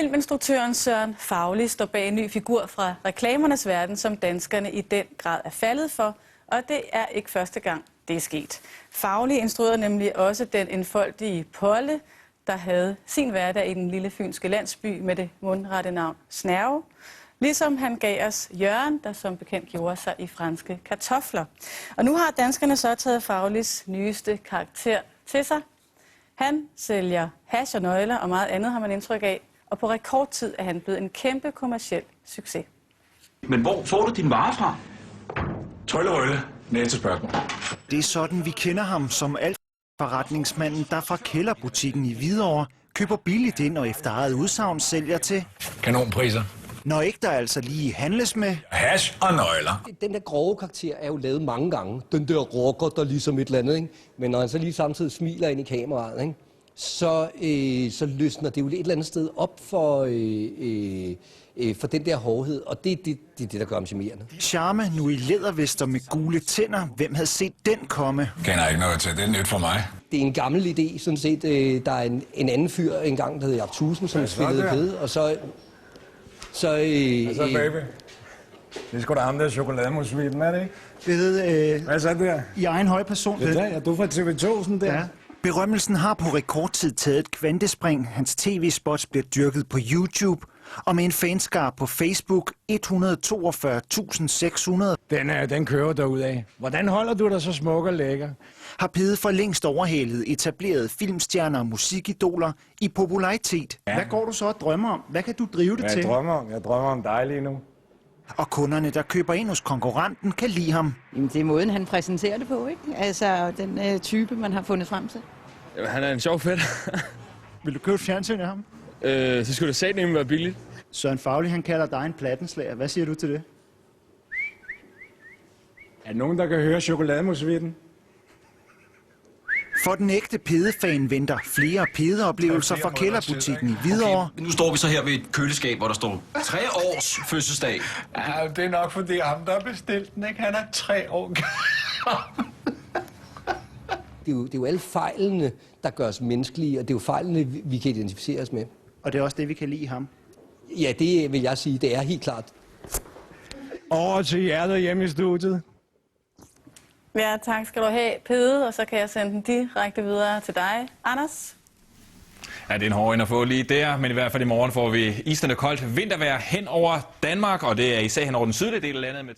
Filminstruktøren Søren Fauli står bag en ny figur fra reklamernes verden, som danskerne i den grad er faldet for, og det er ikke første gang, det er sket. Fauli instruerede nemlig også den enfoldige Polle, der havde sin hverdag i den lille fynske landsby med det mundrette navn Snerve. Ligesom han gav os Jørgen, der som bekendt gjorde sig i franske kartofler. Og nu har danskerne så taget Faulis nyeste karakter til sig. Han sælger hash og nøgler og meget andet, har man indtryk af. Og på rekordtid er han blevet en kæmpe kommerciel succes. Men hvor får du din varer fra? Trøllerølle. Næste spørgsmål. Det er sådan, vi kender ham som alt forretningsmanden, der fra kælderbutikken i Hvidovre køber billigt ind og efter eget udsagn sælger til Kanonpriser. når ikke der altså lige handles med Hash og nøgler. Den der grove karakter er jo lavet mange gange. Den der rocker, der ligesom et eller andet, ikke? Men når han så lige samtidig smiler ind i kameraet, ikke? Så løsner det jo et eller andet sted op for den der hårdhed, og det er det, der gør ham charmerende. charme nu i lædervester med gule tænder. Hvem havde set den komme? Kender ikke noget til. Det er nyt for mig. Det er en gammel idé, sådan set. Der er en anden fyr engang, der hedder Jaap Thussen, som spillede pæde, og så baby. Det er sgu da ham der chokolademusviten, er det ikke? Det hed Hvad så der? i egen høj person. Det der, ja, du er fra TV2, sådan der. Ja. Berømmelsen har på rekordtid taget et kvantespring. Hans tv-spots bliver dyrket på YouTube, og med en fanskare på Facebook 142.600. Den kører derudad. Hvordan holder du dig så smuk og lækker? Har Pede for længst overhalet etablerede filmstjerner og musikidoler i popularitet. Ja. Hvad går du så og drømmer om? Hvad kan du drive det Hvad til? jeg drømmer om dig lige nu. Og kunderne, der køber ind hos konkurrenten, kan lide ham. Jamen, det er måden, han præsenterer det på, ikke? Altså, den type, man har fundet frem til. Jamen, han er en sjov fedt. Vil du købe et fjernsyn af ham? Så skulle det satme være billigt. Søren Fauli, han kalder dig en plattenslager. Hvad siger du til det? Er der nogen, der kan høre chokolademusviten? For den ægte Pede-fan venter flere Pede-oplevelser fra kælderbutikken i Hvidovre. Okay, nu står vi så her ved et køleskab, hvor der står 3 års fødselsdag. Ja, det er nok fordi ham, der har bestilt den, ikke? Han er 3 år gammel. Det er jo alle fejlene, der gør os menneskelige, og det er jo fejlene, vi kan identificere os med. Og det er også det, vi kan lide ham. Ja, det vil jeg sige, det er helt klart. Over til jer derhjemme i studiet. Ja, tak skal du have, Pede, og så kan jeg sende den direkte videre til dig, Anders. Ja, det er en hård en at få lige der, men i hvert fald i morgen får vi isende koldt vintervejr hen over Danmark, og det er især hen over den sydlige del af landet med